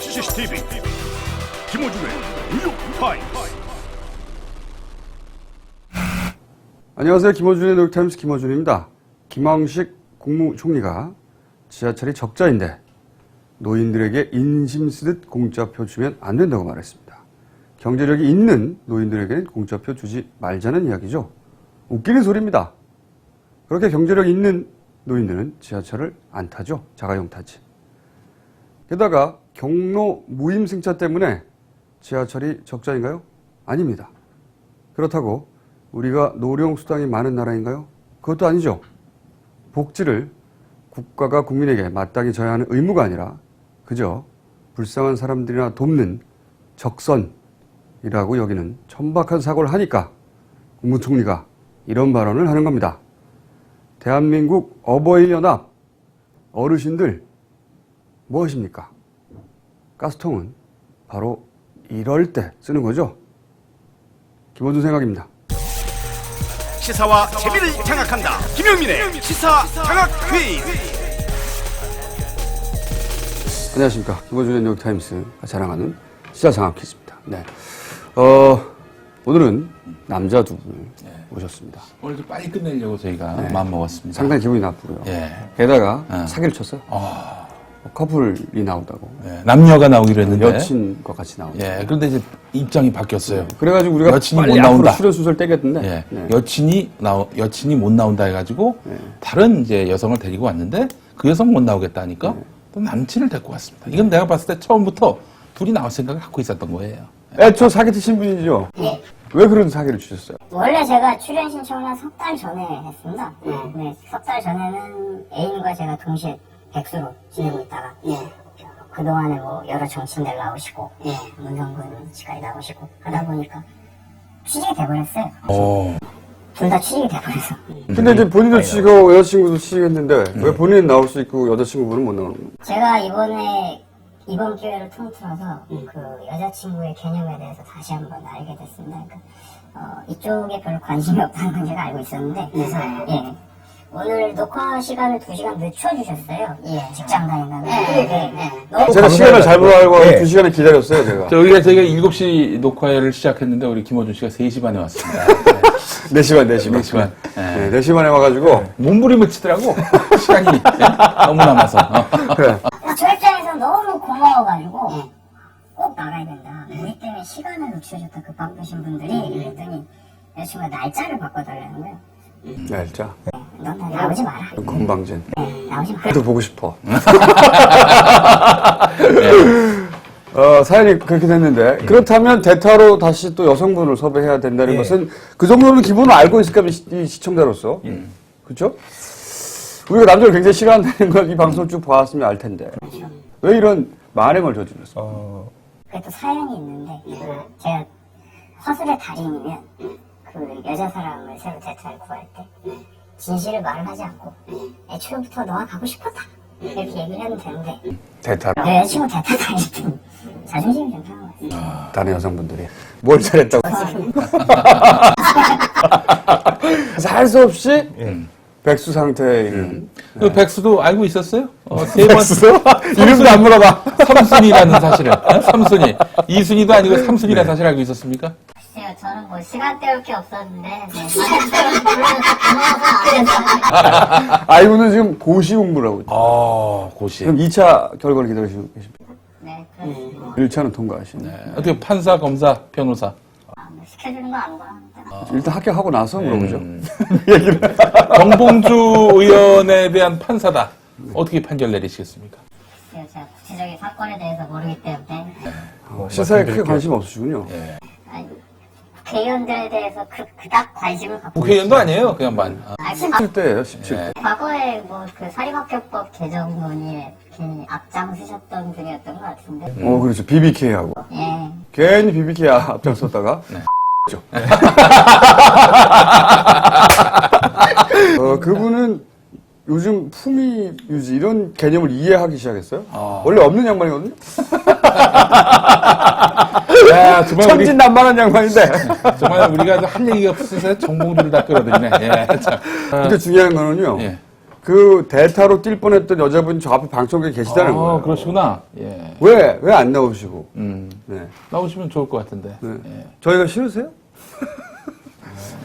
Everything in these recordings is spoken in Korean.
CCTV 김어준의 뉴욕타임스. 안녕하세요. 김어준의 뉴욕타임스 김어준입니다. 김황식 국무총리가 지하철이 적자인데 노인들에게 인심 쓰듯 공짜표 주면 안 된다고 말했습니다. 경제력이 있는 노인들에게는 공짜표 주지 말자는 이야기죠. 웃기는 소리입니다. 그렇게 경제력 있는 노인들은 지하철을 안 타죠. 자가용 타지. 게다가 경로 무임승차 때문에 지하철이 적자인가요? 아닙니다. 그렇다고 우리가 노령수당이 많은 나라인가요? 그것도 아니죠. 복지를 국가가 국민에게 마땅히 져야 하는 의무가 아니라 그저 불쌍한 사람들이나 돕는 적선이라고 여기는 천박한 사고를 하니까 국무총리가 이런 발언을 하는 겁니다. 대한민국 어버이연합 어르신들 뭐 하십니까? 가스통은 바로 이럴 때 쓰는 거죠. 김어준 생각입니다. 시사와 재미를 장악한다. 김용민의 시사 장악 퀴즈. 안녕하십니까. 김어준의 뉴욕타임스가 자랑하는 시사 장악 퀴즈입니다. 네. 오늘은 남자 두 분을 모셨습니다. 오늘 좀 빨리 끝내려고 저희가 마음 먹었습니다. 상당히 기분이 나쁘고요. 예. 게다가 사기를 쳤어요. 커플이 나오다고. 예. 남녀가 나오기로 했는데. 여친과 같이 나오고. 예. 그런데 이제 입장이 바뀌었어요. 그래가지고 우리가 여친이 빨리 못 나온다. 앞으로 출연 수술 떼겠는데. 예. 네. 여친이 못 나온다 해가지고 다른 이제 여성을 데리고 왔는데 그 여성 못 나오겠다 하니까 또 남친을 데리고 왔습니다. 이건 내가 봤을 때 처음부터 둘이 나올 생각을 갖고 있었던 거예요. 애초 사기 치신 분이죠? 네. 왜 그런 사기를 치셨어요? 원래 제가 출연 신청을 한 석 달 전에 했습니다. 네, 석 달 전에는 애인과 제가 동시에 백수로 지내고 있다가 그동안에 뭐 여러 정치인들 나오시고 문성근 씨까지 나오시고 하다 보니까 취직이 돼버렸어요. 둘 다 취직이 돼버려서. 근데 이제 본인도 취직하고 여자친구도 취직했는데 왜 본인은 나올 수 있고 여자친구분은 못 나오는 거예요? 제가 이번 기회를 통틀어서 그 여자친구의 개념에 대해서 다시 한번 알게 됐습니다. 그러니까 이쪽에 별로 관심이 없다는 건 제가 알고 있었는데 그래서 오늘 녹화 시간을 2시간 늦춰주셨어요. 직장 다닌다고. 제가 시간을 잘못 알고 2시간을 기다렸어요, 제가. 저희가 7시 녹화를 시작했는데 우리 김어준 씨가 3시 반에 왔습니다. 4시간. 4시간. 네, 4시간에 와가지고. 몸부림을 치더라고. 시간이 너무 남아서. 저 입장에서 너무 고마워가지고 꼭 나가야 된다. 우리 때문에 시간을 늦춰줬다 그 바쁘신 분들이 그랬더니 여자친구가 날짜를 바꿔달라는 거예요. 날짜. 넌 나오지 마라. 건방진. 나오지 마라. 또 보고 싶어. 사연이 그렇게 됐는데 그렇다면 대타로 다시 또 여성분을 섭외해야 된다는 것은 그 정도는 기본을 알고 있을 겁니다. 이 시청자로서. 그렇죠? 우리가 남자를 굉장히 싫어한다는 걸 이 방송을 쭉 봐왔으면 알 텐데 왜 이런 만행을 저질렀어요? 그게 또 사연이 있는데 제가 화술의 달인이면 그 여자 사람을 새로 대타를 구할 때 진실을 말을 하지 않고 애초부터 너와 가고 싶었다 이렇게 얘기를 하면 되는데 대타로? 여자친구 대타 다닐 때 자존심이 좀 상한 거예요. 다른 여성분들이 뭘 잘했다고 그래서 할 수 없이 백수 상태에 있는 그 백수도 알고 있었어요? 3번. 이름도 안 물어봐. 3순위라는 사실을. 3순위. 2순위도 아니고 3순위라는 사실을 알고 있었습니까? 글쎄요, 저는 뭐 시간 때울 게 없었는데 아이고는 지금 고시공부라고 있죠. 고시. 그럼 2차 결과를 기다리시고 계십니다. 네, 그렇습니다. 1차는 통과하시네. 어떻게 판사, 검사, 변호사. 시켜주는 거 아무거나 합니다. 일단 합격하고 나서 물어보죠. 정봉주 의원에 대한 판사다. 어떻게 판결 내리시겠습니까? 글쎄요, 제가 구체적인 사건에 대해서 모르기 때문에 시사에 크게 관심 없으시군요. 아니, 국회의원들에 대해서 그닥 관심을 갖고 국회의원도 아니에요, 그 양반. 17대예요, 17대. 과거에 뭐 그 사립학교법 개정 논의에 괜히 앞장서셨던 분이었던 것 같은데 그렇죠. BBK하고. 예. 괜히 BBK 앞장섰다가. 그분은 요즘 품위 유지 이런 개념을 이해하기 시작했어요? 원래 없는 양반이거든요? 야, 정말 천진난만한 양반인데. 정말 우리가 할 얘기가 없어서 정봉주를 다 끌어들이네. 예, 참. 근데 중요한 거는요. 그 대타로 뛸 뻔했던 여자분이 저 앞에 방청객에 계시다는 거예요. 그러시구나. 예. 왜 안 나오시고? 네. 나오시면 좋을 것 같은데. 네. 예. 저희가 싫으세요?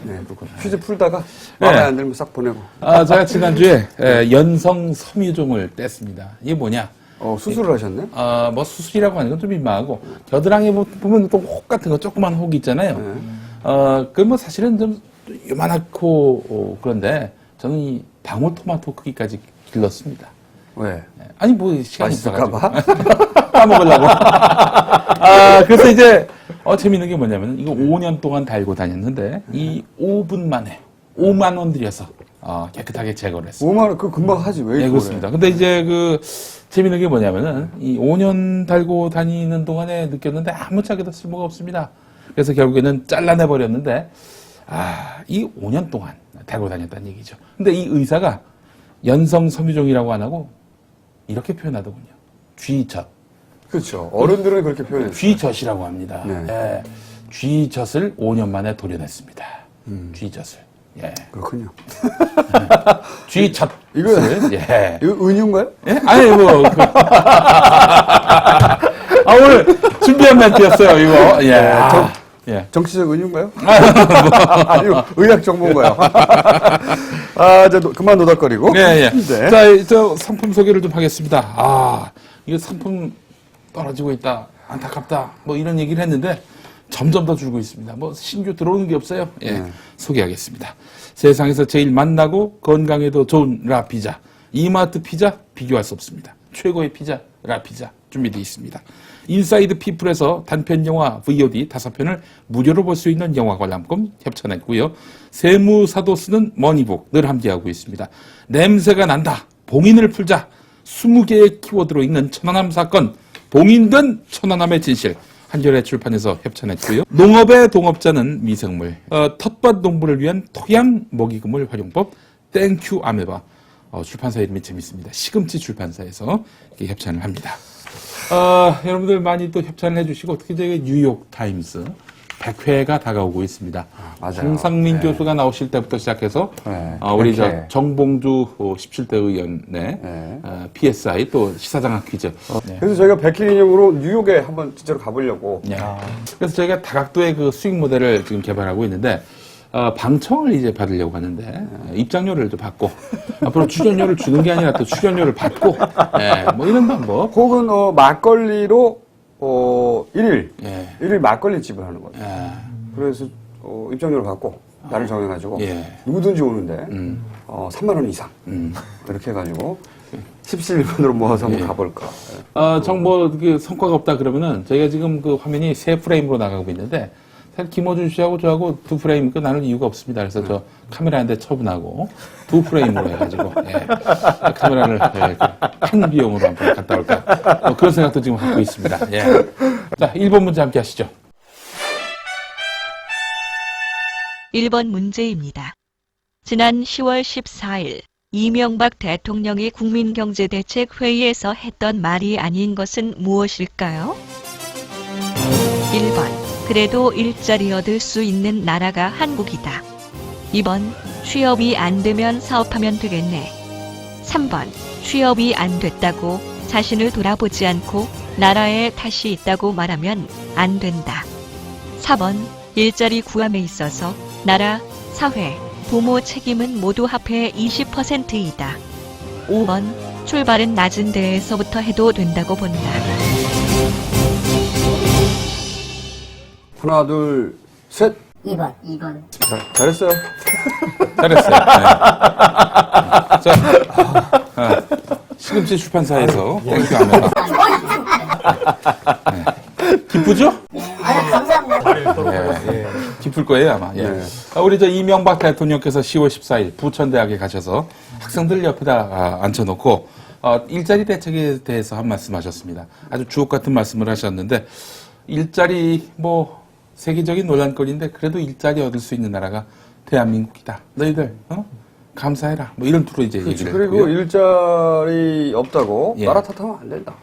네, 퀴즈 풀다가 마음에 안 들면 싹 보내고. 제가 지난주에 연성 섬유종을 뗐습니다. 이게 뭐냐? 수술을 하셨네? 뭐 수술이라고 하는 건 좀 민망하고 겨드랑이에 보면 또 혹 같은 거 조그만 혹 있잖아요. 그 뭐 사실은 좀 요만하고 그런데 저는 이 방울토마토 크기까지 길렀습니다. 왜? 아니 뭐 시간이 맛있을까봐? 까먹으려고. 그래서 이제 재밌는 게 뭐냐면 이거 5년 동안 달고 다녔는데 이 5분 만에 5만 원 들여서 깨끗하게 제거를 했습니다. 5만 원 그거 금방 하지 왜? 네, 그렇습니다. 근데 이제 그 재밌는 게 뭐냐면은 이 5년 달고 다니는 동안에 느꼈는데 아무짝에도 쓸모가 없습니다. 그래서 결국에는 잘라내 버렸는데 이 5년 동안 달고 다녔다는 얘기죠. 근데 이 의사가 연성 섬유종이라고 안 하고 이렇게 표현하더군요. 쥐젖. 그렇죠. 어른들은 그렇게 표현해요. 쥐젖이라고 합니다. 네. 예. 쥐젖을 5년 만에 도려냈습니다. 쥐젖을. 예. 그렇군요. 쥐젖. 이거 예. 이거 은유인가요? 예? 아니, 뭐. 오늘 준비한 멘트였어요, 이거. 예. 예. 정치적 은유인가요? 아니요, 의학 정보인가요? 이제 그만 노닥거리고. 예, 예. 네. 자, 저 상품 소개를 좀 하겠습니다. 이거 상품 떨어지고 있다. 안타깝다. 뭐 이런 얘기를 했는데 점점 더 줄고 있습니다. 뭐 신규 들어오는 게 없어요. 예. 소개하겠습니다. 세상에서 제일 맛나고 건강에도 좋은 라피자. 이마트 피자 비교할 수 없습니다. 최고의 피자 라피자 준비되어 있습니다. 인사이드 피플에서 단편 영화 VOD 5편을 무료로 볼 수 있는 영화 관람권 협찬했고요. 세무사도 쓰는 머니북 늘 함께하고 있습니다. 냄새가 난다. 봉인을 풀자. 20개의 키워드로 읽는 천안함 사건. 봉인된 천안함의 진실. 한겨레 출판에서 협찬했고요. 농업의 동업자는 미생물. 텃밭 농부를 위한 토양 먹이금을 활용법. 땡큐 아메바. 출판사 이름이 재밌습니다. 시금치 출판사에서 이렇게 협찬을 합니다. 여러분들 많이 또 협찬을 해주시고, 특히 저희 뉴욕 타임스 100회가 다가오고 있습니다. 맞아요. 홍상민 교수가 나오실 때부터 시작해서, 네, 우리 100회. 정봉주 17대 의원의 PSI 또 시사장학 퀴즈. 네. 그래서 저희가 100회 기념으로 뉴욕에 한번 진짜로 가보려고. 그래서 저희가 다각도의 그 수익 모델을 지금 개발하고 있는데, 방청을 이제 받으려고 하는데, 입장료를 좀 받고, 앞으로 출연료를 주는 게 아니라 또 출연료를 받고, 뭐 이런 방법. 혹은 막걸리로 1일 예. 1일 막걸리 집을 하는 거예요. 그래서 입장료를 받고 날을 정해가지고 누구든지 오는데 3만 원 이상 이렇게 해가지고 17만으로 모아서 한번 가볼까. 정보 그 성과가 없다 그러면은 저희가 지금 그 화면이 3프레임으로 나가고 있는데 사실 김어준 씨하고 저하고 2프레임 그 나눌 이유가 없습니다. 그래서 저 카메라 한 대 처분하고 2프레임으로 해가지고 카메라를 큰 비용으로 한번 갔다 올까 그런 생각도 지금 갖고 있습니다. 자, 1번 문제 함께 하시죠. 1번 문제입니다. 지난 10월 14일 이명박 대통령이 국민경제대책회의에서 했던 말이 아닌 것은 무엇일까요? 1번 그래도 일자리 얻을 수 있는 나라가 한국이다. 2번 취업이 안 되면 사업하면 되겠네. 3번 취업이 안 됐다고 자신을 돌아보지 않고 나라에 탓이 있다고 말하면 안 된다. 4번 일자리 구함에 있어서 나라, 사회, 부모 책임은 모두 합해 20%이다. 5번 출발은 낮은 데에서부터 해도 된다고 본다. 하나, 둘, 셋. 2번. 잘했어요. 잘했어요. 자, 시금치 출판사에서 땡큐 하면 기쁘죠? 감사합니다. 기쁠 거예요 아마. 우리 저 이명박 대통령께서 10월 14일 부천대학에 가셔서 학생들 옆에다 앉혀놓고 일자리 대책에 대해서 한 말씀하셨습니다. 아주 주옥 같은 말씀을 하셨는데 일자리 뭐 세계적인 논란거리인데 그래도 일자리 얻을 수 있는 나라가 대한민국이다. 너희들 감사해라. 뭐 이런 투로 이제 그렇죠. 얘기를 그리고 했고요. 일자리 없다고 예. 나라 탓하면 안 된다.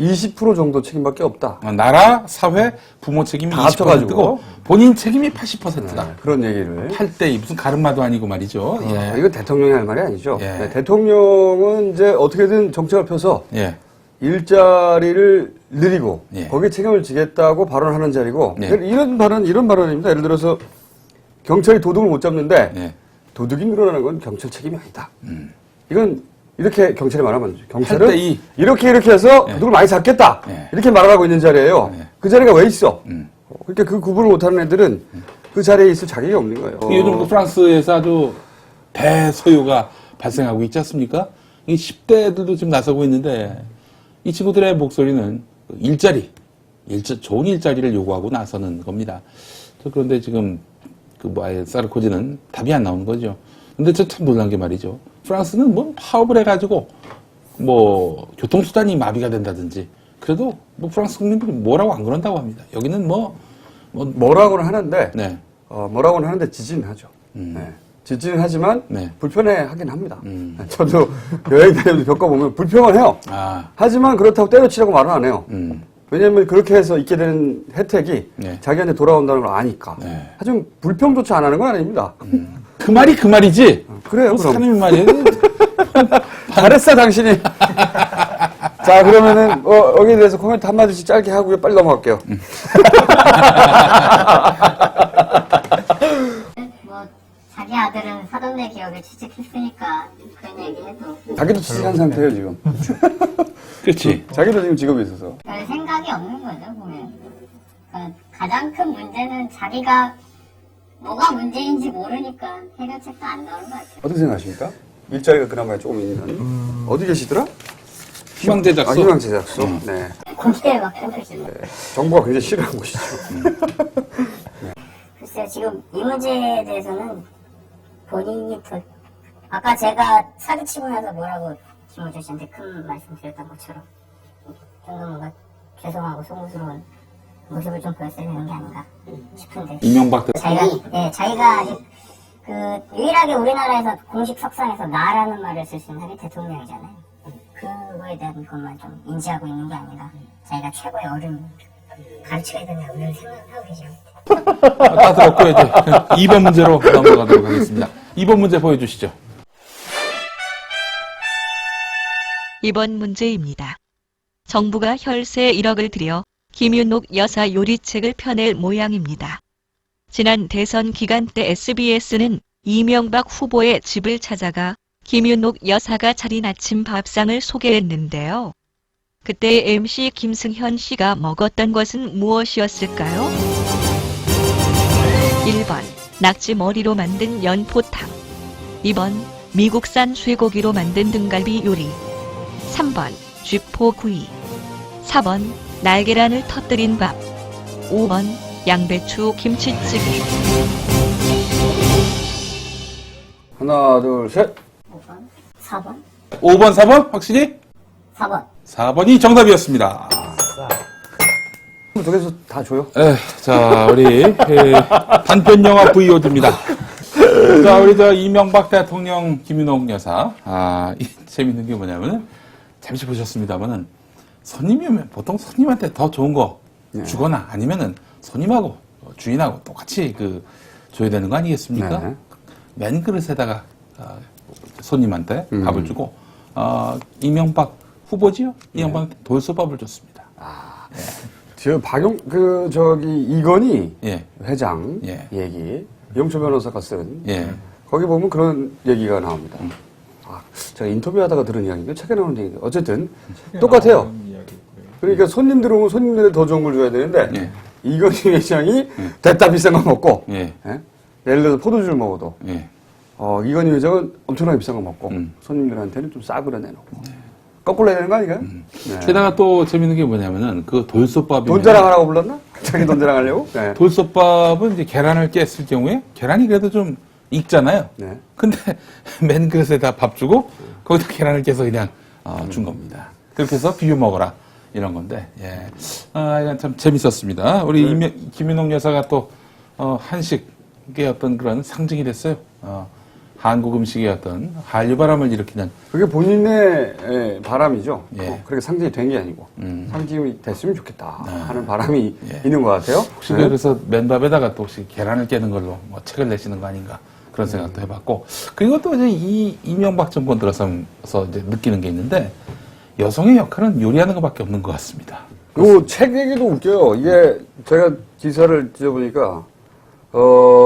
20% 정도 책임밖에 없다. 나라, 사회, 부모 책임이 다 합쳐가지고. 20%고 본인 책임이 80%다. 네, 그런 얘기를. 8대2 무슨 가름마도 아니고 말이죠. 예. 이거 대통령이 할 말이 아니죠. 예. 네, 대통령은 이제 어떻게든 정책을 펴서 예. 일자리를 늘리고 예. 거기에 책임을 지겠다고 발언하는 자리고 예. 이런 발언입니다. 예를 들어서 경찰이 도둑을 못 잡는데 예. 도둑이 늘어나는 건 경찰 책임이 아니다. 이건 이렇게 경찰이 말하면 안 되죠. 경찰은 8대2. 이렇게 해서 예. 도둑을 많이 잡겠다. 예. 이렇게 말하고 있는 자리예요. 예. 그 자리가 왜 있어? 그러니까 그 구분을 못하는 애들은 그 자리에 있을 자격이 없는 거예요. 요즘 그 프랑스에서 아주 대소요가 발생하고 있지 않습니까? 이 10대들도 지금 나서고 있는데 이 친구들의 목소리는 좋은 일자리를 요구하고 나서는 겁니다. 그런데 지금 아예 사르코지는 답이 안 나오는 거죠. 근데 저 참 놀란 게 말이죠. 프랑스는 뭐 파업을 해가지고 뭐 교통수단이 마비가 된다든지 그래도 뭐 프랑스 국민들이 뭐라고 안 그런다고 합니다. 여기는 뭐라고는 하는데 네. 뭐라고는 하는데 지지는 하죠. 네. 지지는 하지만 네. 불편해하긴 합니다. 저도 여행 다니면서 겪어보면 불평을 해요. 아, 하지만 그렇다고 때려치라고 말은 안 해요. 음. 왜냐하면 그렇게 해서 있게 되는 혜택이 네. 자기한테 돌아온다는 걸 아니까. 네. 하지만 불평조차 안 하는 건 아닙니다. 그 말이 그 말이지. 그래요, 뭐 그럼. 사람이 말이에요. 잘했어, 당신이. 자, 그러면은, 여기에 대해서 코멘트 한마디씩 짧게 하고요. 빨리 넘어갈게요. 뭐 자기 아들은 사돈네 기업에 취직했으니까 그런 얘기해도 자기도 취직한 상태예요, 지금. 그렇지. 자기도 지금 직업이 있어서. 별 생각이 없는 거죠 보면. 그러니까 가장 큰 문제는 자기가 뭐가 문제인지 모르니까 해결책도 안 나오는 것 같아요. 어떻게 생각하십니까? 일자리가 그나마 조금 있는. 어디 계시더라? 희망제작소. 희망제작소. 네. 공대를 막 펴보시죠. 정부가 굉장히 싫어하는 곳이죠. 글쎄요, 지금 이 문제에 대해서는 본인이 아까 제가 사기치고 나서 뭐라고 김호준 씨한테 큰 말씀 드렸던 것처럼 좀 더 뭔가 죄송하고 송구스러운 모습을 좀 보였어야 되는 게 아닌가 싶은데. 이명박 자기가 아직 유일하게 우리나라에서 공식 석상에서 나라는 말을 쓸 수 있는 사람이 대통령이잖아요. 그거에 대한 것만 좀 인지하고 있는 게 아닌가. 자기가 최고의 어른 가르쳐야 된다고 늘 생각하고 계죠. 다 들었고 이제 2번 문제로 넘어가도록 하겠습니다. 2번 문제 보여주시죠. 2번 문제입니다. 정부가 혈세 1억을 들여 김윤옥 여사 요리책을 펴낼 모양입니다. 지난 대선 기간 때 SBS는 이명박 후보의 집을 찾아가 김윤옥 여사가 차린 아침 밥상을 소개했는데요. 그때 MC 김승현 씨가 먹었던 것은 무엇이었을까요? 1번 낙지 머리로 만든 연포탕, 2번 미국산 쇠고기로 만든 등갈비 요리, 3번 쥐포구이, 4번 날계란을 터뜨린 밥, 5번 양배추 김치찌개. 하나, 둘, 셋. 5번, 4번, 5번, 4번 확실히? 4번. 4번이 정답이었습니다. 두 개서 다 줘요. 자, 우리 단편 영화 VOD입니다. 자, 우리 이명박 대통령 김윤옥 여사. 재밌는 게 뭐냐면은 잠시 보셨습니다만은 손님이 오면 보통 손님한테 더 좋은 거 주거나 아니면은 손님하고 주인하고 똑같이 줘야 되는 거 아니겠습니까? 네. 맨 그릇에다가 손님한테 밥을 주고 이명박 후보지요? 이명박한테 돌솥밥을 줬습니다. 이건희 예. 회장 예. 얘기, 영초 변호사가 쓴 예. 거기 보면 그런 얘기가 나옵니다. 제가 인터뷰하다가 들은 이야기인데 책에 나오는 얘기인데 어쨌든 똑같아요. 그러니까 손님들 오면 손님들한테 더 좋은 걸 줘야 되는데 예. 이건희 회장이 됐다 비싼 거 먹고 예. 예를 들어서 포도주를 먹어도 예. 이건희 회장은 엄청나게 비싼 거 먹고 손님들한테는 좀 싸구려 내놓고 거꾸로 해야 되는 거 아닌가요? 네. 게다가 또 재밌는 게 뭐냐면은 그 돌솥밥이 돈 자랑하라고 불렀나? 자기 돈 자랑하려고? 네. 돌솥밥은 이제 계란을 깼을 경우에 계란이 그래도 좀 익잖아요. 네. 근데 맨 그릇에다 밥 주고 거기다 계란을 깨서 그냥 준 겁니다. 그렇게 해서 비벼 먹어라 이런 건데 이건 참 재밌었습니다. 우리 김윤옥 여사가 또 한식의 어떤 그런 상징이 됐어요. 한국 음식의 어떤 한류 바람을 일으키는 그게 본인의 바람이죠. 예. 그렇게 상징이 된 게 아니고 상징이 됐으면 좋겠다 하는 바람이 있는 것 같아요. 혹시 네. 그래서 맨밥에다가 또 혹시 계란을 깨는 걸로 뭐 책을 내시는 거 아닌가 그런 생각도 해봤고 그리고 또 이제 이명박 정권 들어서 이제 느끼는 게 있는데 여성의 역할은 요리하는 것밖에 없는 것 같습니다. 요 책 얘기도 웃겨요. 이게 제가 기사를 뒤져보니까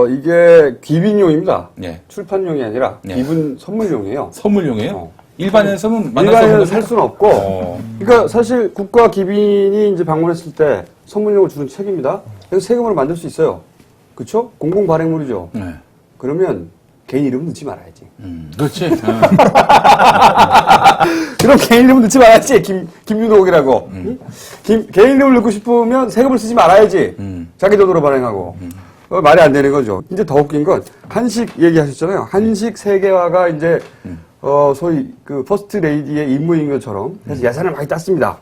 이게 기빈용입니다. 예. 출판용이 아니라 예. 기분 선물용이에요. 선물용이에요? 일반에서는 만날 수 일반에서 없는 살 수는 없고, 그러니까 사실 국가 기빈이 이제 방문했을 때 선물용을 주는 책입니다. 그래서 세금을 만들 수 있어요. 그렇죠? 공공 발행물이죠. 네. 그러면 개인 이름 넣지 말아야지. 그렇지. 그럼 개인 이름 넣지 말아야지. 김윤옥이라고. 응? 개인 이름을 넣고 싶으면 세금을 쓰지 말아야지. 자기 돈으로 발행하고. 말이 안 되는 거죠. 이제 더 웃긴 건 한식 얘기하셨잖아요. 한식 세계화가 이제 소위 그 퍼스트 레이디의 임무인 것처럼 그래서 예산을 많이 땄습니다.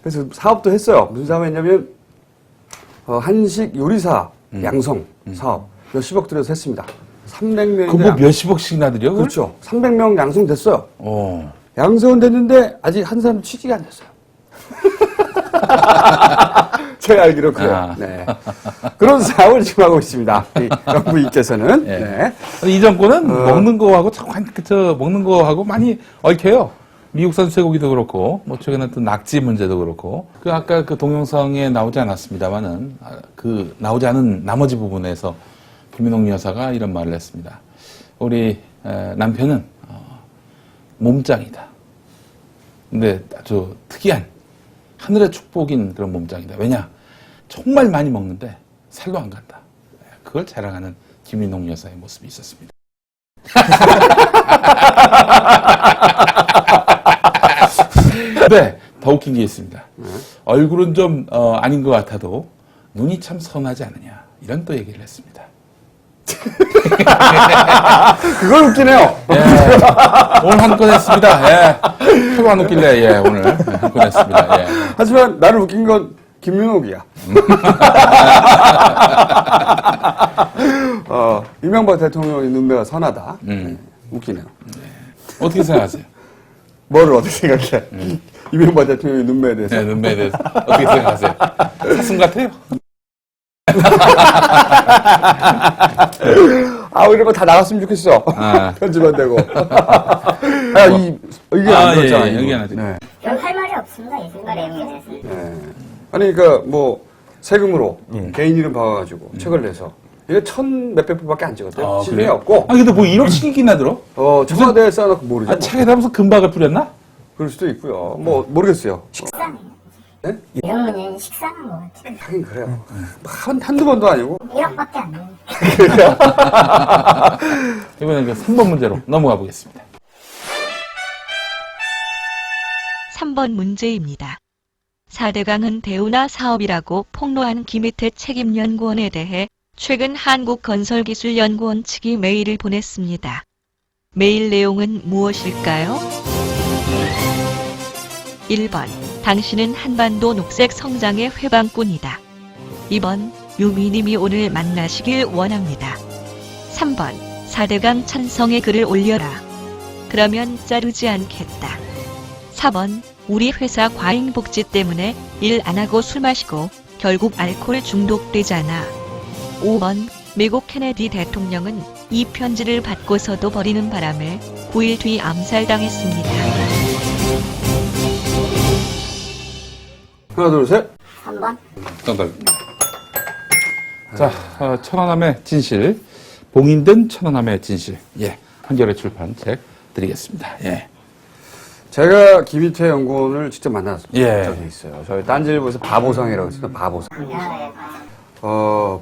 그래서 사업도 했어요. 무슨 사업했냐면 한식 요리사 양성 사업 몇십억 들여서 했습니다. 300명인데 그뭐 몇십억씩이나 들여? 그렇죠. 300명 양성됐어요. 어. 양성은 됐는데 아직 한 사람 취직이 안 됐어요. 제가 알기로 그래요. 아. 네. 그런 사업을 지금 하고 있습니다. 이 영부인께서는. 예. 네. 이 정권은 먹는 거하고 먹는 거하고 많이 얽혀요. 미국산 쇠고기도 그렇고, 뭐 최근에 또 낙지 문제도 그렇고, 그 아까 그 동영상에 나오지 않았습니다만은 그 나오지 않은 나머지 부분에서 김민옥 여사가 이런 말을 했습니다. 우리 남편은 몸짱이다. 근데 아주 특이한 하늘의 축복인 그런 몸짱이다. 왜냐? 정말 많이 먹는데 살도 안 간다. 그걸 자랑하는 김민옥 여사의 모습이 있었습니다. 네, 더 웃긴 게 있습니다. 얼굴은 좀 아닌 것 같아도 눈이 참 선하지 않느냐. 이런 또 얘기를 했습니다. 그걸 웃기네요. 예, 오늘 한 건 했습니다. 예, 표가 안 웃길래 예, 오늘 한 건 했습니다. 예. 하지만 나를 웃긴 건 김윤옥이야. 이명박 대통령의 눈매가 선하다. 네, 웃기네요. 어떻게 생각하세요? 뭐를 어떻게 생각해? 이명박 대통령의 눈매에 대해서. 네, 눈매에 대해서 어떻게 생각하세요? 사슴 같아요? 이런 거 다 나갔으면 좋겠어. 편집 안 되고. 이게 안 들었잖아. 예, 이거. 여기 하나 드릴게요. 네. 별 할 말이 없습니다. 이 내용에 대해서는. 네. 아니, 그러니까 뭐 세금으로 개인 이름 박아가지고 책을 내서 이게 1,000몇백 부밖에 안 찍었대요. 실내 그래요? 없고. 근데 뭐 1억씩이나 들어? 청와대에 써놓고 모르죠. 책에다 무슨 금박을 뿌렸나? 그럴 수도 있고요. 뭐 모르겠어요. 식사네요. 네? 이런 문제는 식사한 것 같아요. 하긴 그래요. 한두 번도 아니고. 1억밖에 안 돼요. 이번엔 그 3번 문제로 넘어가 보겠습니다. 3번 문제입니다. 4대강은 대우나 사업이라고 폭로한 김희태 책임연구원에 대해 최근 한국건설기술연구원 측이 메일을 보냈습니다. 메일 내용은 무엇일까요? 1번, 당신은 한반도 녹색 성장의 회방꾼이다. 2번, 유미님이 오늘 만나시길 원합니다. 3번, 4대강 찬성의 글을 올려라. 그러면 자르지 않겠다. 4번, 우리 회사 과잉복지 때문에 일 안 하고 술 마시고 결국 알코올 중독되잖아. 5번, 미국 케네디 대통령은 이 편지를 받고서도 버리는 바람에 9일 뒤 암살당했습니다. 하나, 둘, 셋. 3번. 정답입니다. 자, 천안함의 진실, 봉인된 천안함의 진실. 예, 한겨레 출판 책 드리겠습니다. 예. 제가 김희태 연구원을 직접 만난 예. 적이 있어요. 저희 딴지일보에서 바보상이라고 했어요. 바보상. 네.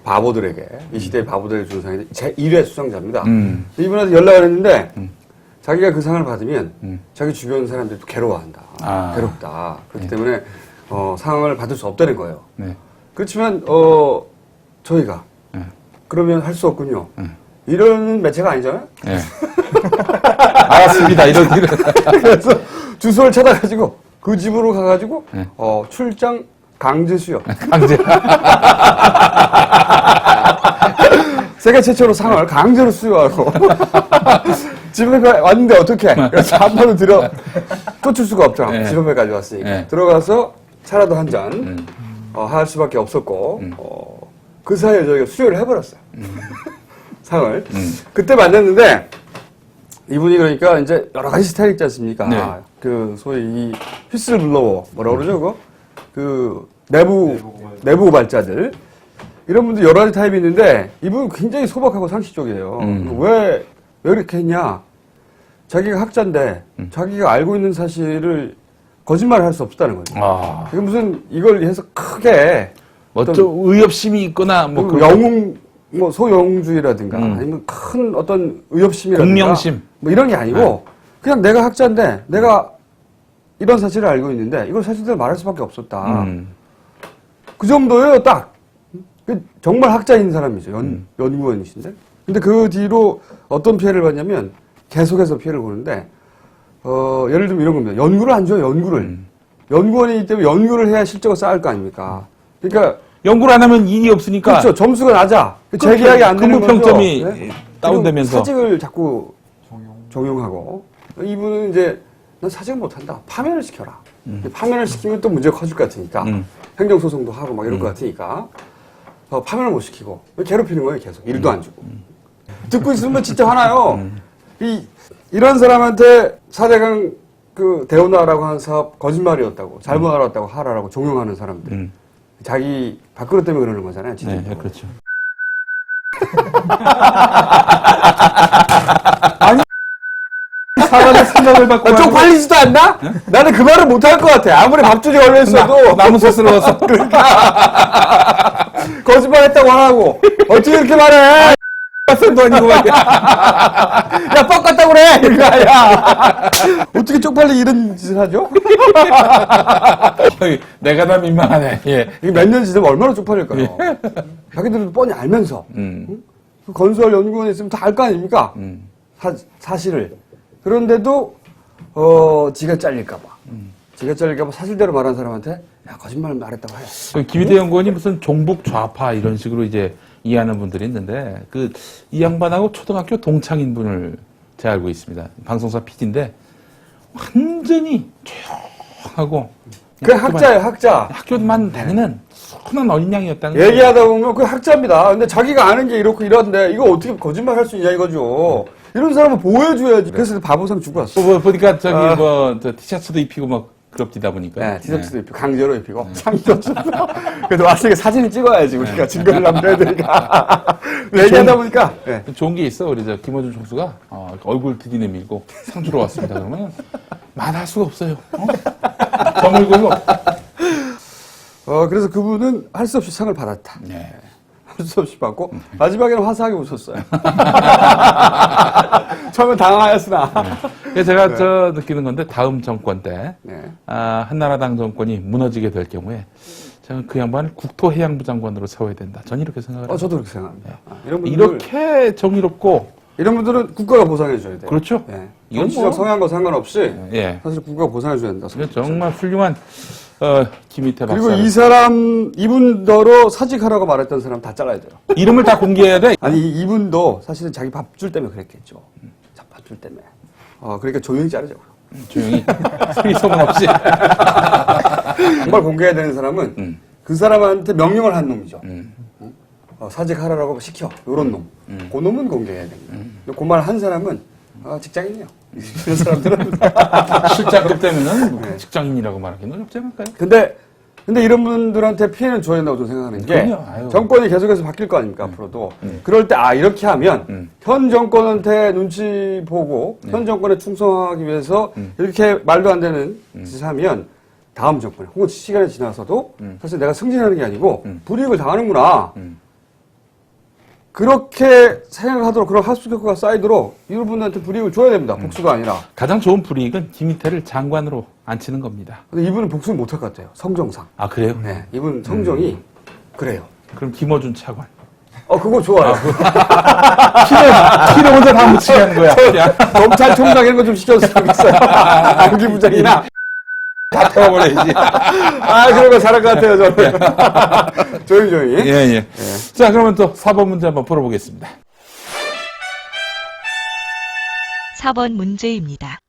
바보들에게, 이 시대의 바보들에게 주는 상인데, 제 1회 수상자입니다. 이분한테 연락을 했는데, 자기가 그 상을 받으면, 자기 주변 사람들도 괴로워한다. 괴롭다. 그렇기 때문에, 상을 받을 수 없다는 거예요. 네. 그렇지만, 저희가, 그러면 할 수 없군요. 이런 매체가 아니잖아요? 예. 알았습니다. 이런. 그래서 주소를 찾아가지고, 그 집으로 가가지고, 출장 강제 수용. 강제. 세계 최초로 상을 강제로 수여하고 집에 왔는데 어떻게? 그래서 한 번은 쫓을 수가 없잖아. 네. 집 앞에까지 왔으니까. 네. 들어가서 차라도 한 잔 할 수밖에 없었고 그 사이에 저희가 수여를 해버렸어요. 상을. 그때 만났는데 이분이 그러니까 이제 여러 가지 스타일이 있지 않습니까? 네. 그 소위 이 휘슬 블로워 뭐라고 그러죠 그거? 그 내부 고발자들 이런 분들 여러 가지 타입이 있는데 이분은 굉장히 소박하고 상식적이에요. 왜 이렇게 했냐? 자기가 학자인데 자기가 알고 있는 사실을 거짓말을 할 수 없다는 거죠. 아, 이게 무슨 이걸 해서 크게 좀 의협심이 있거나 뭐 그 영웅 뭐 소영웅주의라든가 아니면 큰 어떤 의협심이라든가 공명심. 뭐 이런 게 아니고 그냥 내가 학자인데 내가 이런 사실을 알고 있는데 이걸 사실대로 말할 수밖에 없었다. 그 정도예요, 딱. 정말 학자인 사람이죠. 연구원이신데. 근데 그 뒤로 어떤 피해를 받냐면 계속해서 피해를 보는데 예를 들면 이런 겁니다. 연구를 안 줘요, 연구를. 연구원이기 때문에 연구를 해야 실적을 쌓을 거 아닙니까? 그러니까 연구를 안 하면 일이 없으니까. 그렇죠. 점수가 낮아. 재계약이 안 되는 거죠. 근무평점이 네? 다운되면서. 그리고 사직을 자꾸 적용하고 이분은 이제 난 사직을 못한다. 파면을 시켜라. 파면을 시키면 또 문제가 커질 것 같으니까 행정소송도 하고 막 이럴 것 같으니까 파면을 못 시키고 괴롭히는 거예요. 계속 일도 안 주고. 듣고 있으면 진짜 화나요. 이런 사람한테 4대강 그 대운하라고 하는 사업 거짓말이었다고 잘못 알았다고 하라라고 종용하는 사람들. 자기 밥그릇 때문에 그러는 거잖아요. 네, 그렇죠. 사람의 생각을 받고 좀 팔리지도 않나? 나는 그 말을 못 할 것 같아. 아무리 밥줄이 걸려 있어도 나무 소스러워서. 그러니까 거짓말했다고 안 하고 어떻게 이렇게 말해? 도 아니고 말이야. 야, 뻑 같다고 그래! 그러니까, 야. 어떻게 쪽팔리 이런 짓을 하죠? 내가 다 민망하네. 예. 이게 몇 년 지나면 얼마나 쪽팔릴까요? 자기들도 뻔히 알면서. 응? 그 건설 연구원에 있으면 다 알 거 아닙니까? 사실을. 그런데도, 지가 잘릴까봐. 지가 잘릴까봐 사실대로 말한 사람한테, 야, 거짓말 말했다고 해. 김희대 연구원이 무슨 종북 좌파 이런 식으로 이제 이해하는 분들이 있는데 이 양반하고 초등학교 동창인 분을 제가 알고 있습니다. 방송사 PD인데 완전히 조용하고 그 학자예요, 학자. 학교만 다니는 순한 어린 양이었다는 거예요. 얘기하다 보면 그 학자입니다. 근데 자기가 아는 게 이렇고 이런데 이거 어떻게 거짓말 할 수 있냐 이거죠. 이런 사람은 보호해줘야지. 그래서 바보상 주고 왔어. 보니까 저기 저 티셔츠도 입히고 막 그럽디다 보니까. 네, 티셔츠도 입히고 강제로 입히고 상도 줬어. 그래도 왔으니까 사진을 찍어야지 우리가 증거를 남겨야 되니까. 얘기하다 보니까 네. 좋은 게 있어. 우리 저 김어준 총수가 얼굴 들이내밀고 상 주러 왔습니다. 그러면 말할 수가 없어요. 저물고 그래서 그분은 할 수 없이 상을 받았다. 네. 할 수 없이 받고 마지막에는 화사하게 웃었어요. 처음엔 당황하였으나. 그래서 제가 저 느끼는 건데 다음 정권 때 네. 한나라당 정권이 무너지게 될 경우에 저는 그 양반을 국토해양부 장관으로 세워야 된다. 전 이렇게 생각을 해요. 저도 그렇게 생각합니다. 이런 분들, 이렇게 정의롭고 이런 분들은 국가가 보상해줘야 돼요. 그렇죠. 네. 이건 정치적 뭐- 성향과 상관없이 예. 사실 국가가 보상해줘야 된다. 이건 정말 훌륭한 김희태 박사. 그리고 이 사람, 이분더러 사직하라고 말했던 사람 다 잘라야 돼요. 이름을 다 공개해야 돼. 아니, 이분도 사실은 자기 밥줄 때문에 그랬겠죠. 밥줄 때문에. 그러니까 조용히 자르죠. 조용히 소리 소문 없이. 정말 공개해야 되는 사람은 그 사람한테 명령을 한 놈이죠. 사직하라고 시켜. 요런 놈. 그 놈은 공개해야 됩니다. 그 말 한 사람은 직장인이에요. 이런 사람들은. 실장급 되면은 직장인이라고 말하기는 어렵지 않을까요? 근데 이런 분들한테 피해는 줘야 된다고 저는 생각하는 게 그럼요. 아유. 정권이 계속해서 바뀔 거 아닙니까 앞으로도. 그럴 때 이렇게 하면 현 정권한테 눈치 보고 현 정권에 충성하기 위해서 이렇게 말도 안 되는 짓을 하면 다음 정권에 혹은 시간이 지나서도 사실 내가 승진하는 게 아니고 불이익을 당하는구나. 그렇게 생각하도록 그런 학습 효과가 쌓이도록 이분한테 불이익을 줘야 됩니다. 복수가 아니라. 가장 좋은 불이익은 김희태를 장관으로 앉히는 겁니다. 근데 이분은 복수를 못할 것 같아요. 성정상. 아 그래요? 네, 이분 성정이 그래요. 그럼 김어준 차관. 그거 좋아요. 키를 혼자 다 묻히게 하는 거야. 그냥. 검찰총장 이런 거 좀 시켰으면 좋겠어요. 안기부장이나. 다 태워버려야지. 그런 거 잘할 것 같아요, 저는. 조용히. 예, 예. 자, 그러면 또 4번 문제 한번 풀어보겠습니다. 4번 문제입니다.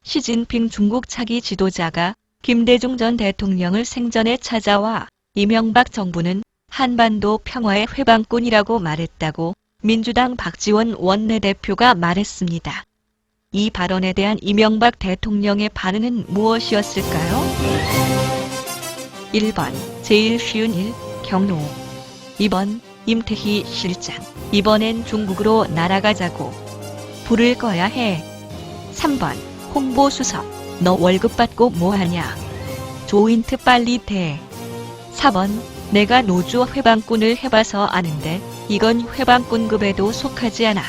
시진핑 중국 차기 지도자가 김대중 전 대통령을 생전에 찾아와 이명박 정부는 한반도 평화의 회방꾼이라고 말했다고 민주당 박지원 원내대표가 말했습니다. 이 발언에 대한 이명박 대통령의 반응은 무엇이었을까요? 1번 제일 쉬운 일 경로, 2번 임태희 실장, 이번엔 중국으로 날아가자고, 부를 거야 해, 3번 홍보수석, 너 월급 받고 뭐하냐, 조인트 빨리 대, 4번 내가 노조 회방꾼을 해봐서 아는데 이건 회방꾼급에도 속하지 않아,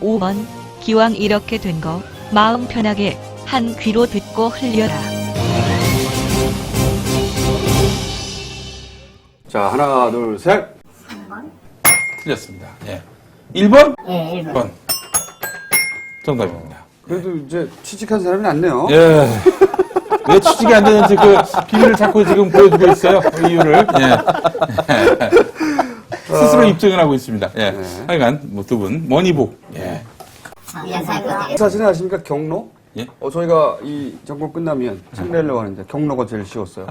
5번 기왕 이렇게 된 거 마음 편하게 한 귀로 듣고 흘려라. 자, 하나, 둘, 셋. 틀렸습니다. 예. 1번? 예, 1번. 1번. 정답입니다. 그래도 이제 취직한 사람이 낫네요. 예. 왜 취직이 안 되는지 그 비밀을 자꾸 지금 보여주고 있어요. 그 이유를. 예. 스스로 입증을 하고 있습니다. 예. 하여간, 뭐 두 분, 머니북. 예. 사실은 아십니까? 경로? 예? 저희가 이 정권 끝나면 창내려고 하는데 경로가 제일 쉬웠어요.